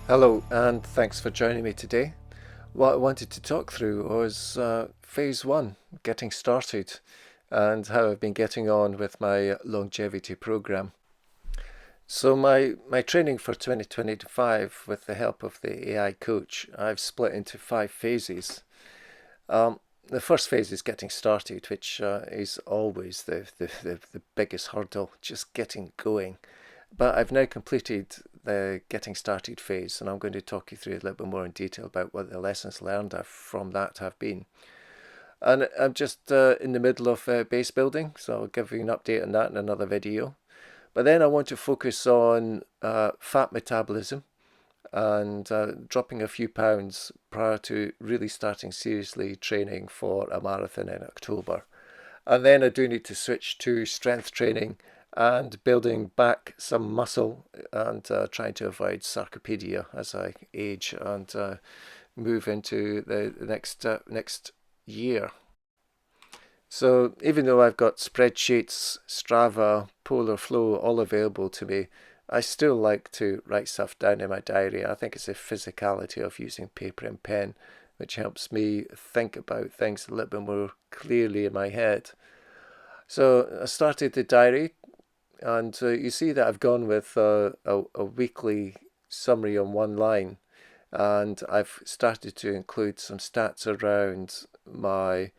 Hello, and thanks for joining me today. What I wanted to talk through was phase one, getting started, and how I've been getting on with my longevity program. So my training for 2025, with the help of the AI coach, I've split into 5 phases. The first phase is getting started, which is always the biggest hurdle, just getting going. But I've now completed the getting started phase, and I'm going to talk you through a little bit more in detail about what the lessons learned from that have been. And I'm just in the middle of base building, so I'll give you an update on that in another video. But then I want to focus on fat metabolism and dropping a few pounds prior to really starting seriously training for a marathon in October. And then I do need to switch to strength training and building back some muscle and trying to avoid sarcopenia as I age and move into the next year. So even though I've got spreadsheets, Strava, Polar Flow all available to me, I still like to write stuff down in my diary. I think it's the physicality of using paper and pen which helps me think about things a little bit more clearly in my head. So I started the diary, and you see that I've gone with a weekly summary on one line, and I've started to include some stats around my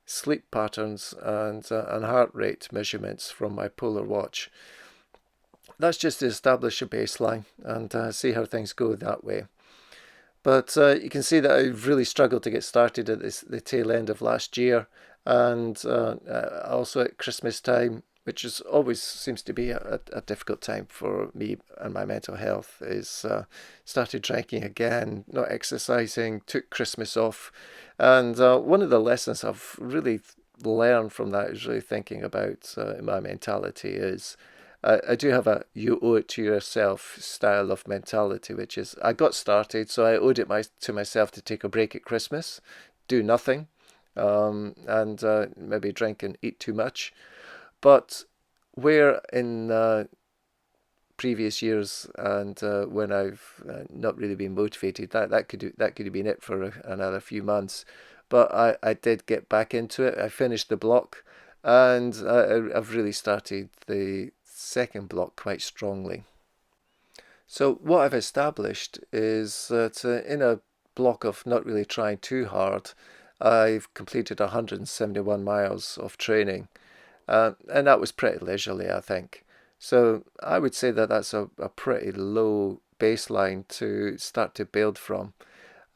sleep patterns and heart rate measurements from my Polar watch. That's just to establish a baseline and see how things go that way. But you can see that I've really struggled to get started at the tail end of last year, and also at Christmas time, which is always seems to be a difficult time for me and my mental health. Is started drinking again, not exercising, took Christmas off, and one of the lessons I've really learned from that is really thinking about my mentality is I do have a you owe it to yourself style of mentality, which is I got started, so I owed it to myself to take a break at Christmas, do nothing, and maybe drink and eat too much. But where in previous years and when I've not really been motivated, that could have been it for another few months. But I did get back into it. I finished the block, and I've really started the second block quite strongly. So what I've established is that in a block of not really trying too hard, I've completed 171 miles of training, and that was pretty leisurely, I think. So I would say that that's a pretty low baseline to start to build from.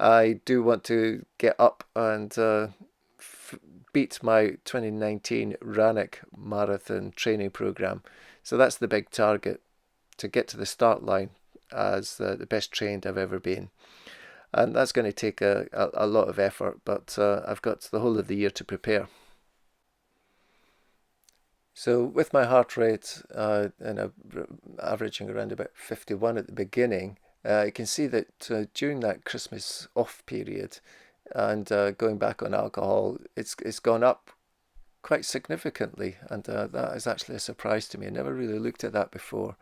I do want to get up and beat my 2019 Rannoch Marathon training program. So that's the big target, to get to the start line as the best trained I've ever been. And that's going to take a lot of effort, but I've got the whole of the year to prepare. So with my heart rate averaging around about 51 at the beginning, you can see that during that Christmas off period and going back on alcohol, it's gone up quite significantly, and that is actually a surprise to me. I never really looked at that before.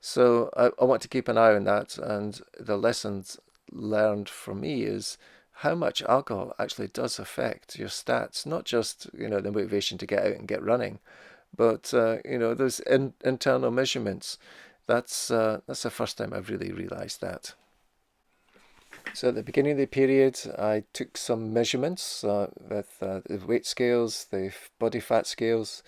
So I want to keep an eye on that, and the lessons learned for me is how much alcohol actually does affect your stats, not just, the motivation to get out and get running, but those internal measurements. That's the first time I've really realized that. So at the beginning of the period, I took some measurements with the weight scales, the body fat scales,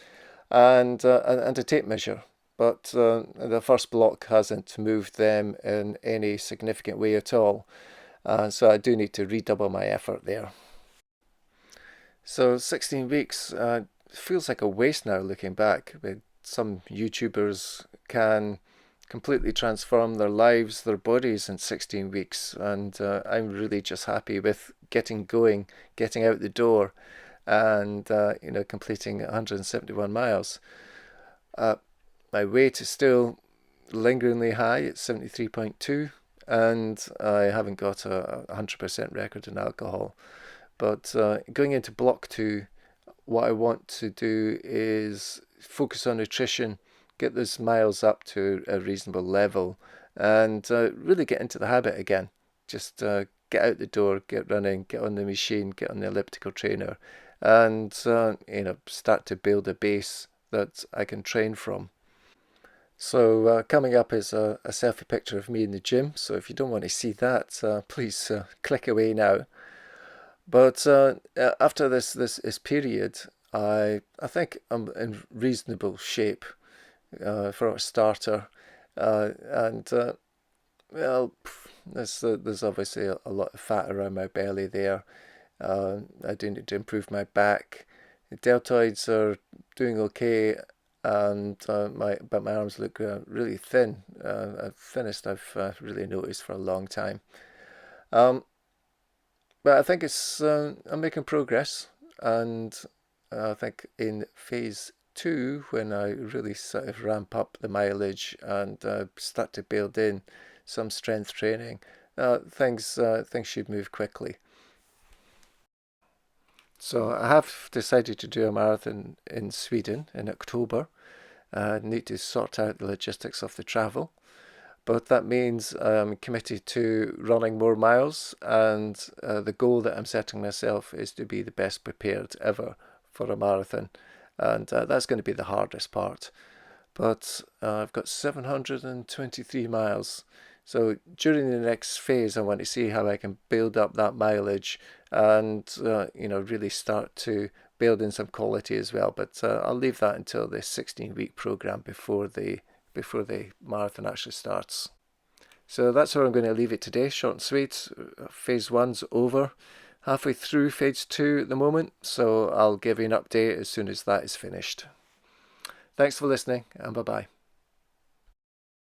and a tape measure. But the first block hasn't moved them in any significant way at all. So I do need to redouble my effort there. So 16 weeks feels like a waste now looking back. But some YouTubers can completely transform their lives, their bodies in 16 weeks, and I'm really just happy with getting going, getting out the door, and completing 171 miles. Uh, my weight is still lingeringly high at 73.2, and I haven't got a 100% record in alcohol. But going into block two, what I want to do is focus on nutrition, get those miles up to a reasonable level, and really get into the habit again. Just get out the door, get running, get on the machine, get on the elliptical trainer, and start to build a base that I can train from. So coming up is a selfie picture of me in the gym. So if you don't want to see that, please click away now. But after this period, I think I'm in reasonable shape for a starter, and well, there's obviously a lot of fat around my belly there. I do need to improve my back. The deltoids are doing okay, and my arms look really thin, thinnest I've really noticed for a long time. Um, but I think I'm making progress, and I think in phase two, when I really sort of ramp up the mileage and start to build in some strength training, things should move quickly. So I have decided to do a marathon in Sweden in October. I need to sort out the logistics of the travel, but that means I'm committed to running more miles, and the goal that I'm setting myself is to be the best prepared ever for a marathon, and that's going to be the hardest part. But I've got 723 miles. So during the next phase, I want to see how I can build up that mileage and really start to build in some quality as well. But I'll leave that until the 16-week program before the marathon actually starts. So that's where I'm going to leave it today. Short and sweet. Phase one's over. Halfway through phase two at the moment, so I'll give you an update as soon as that is finished. Thanks for listening, and bye bye.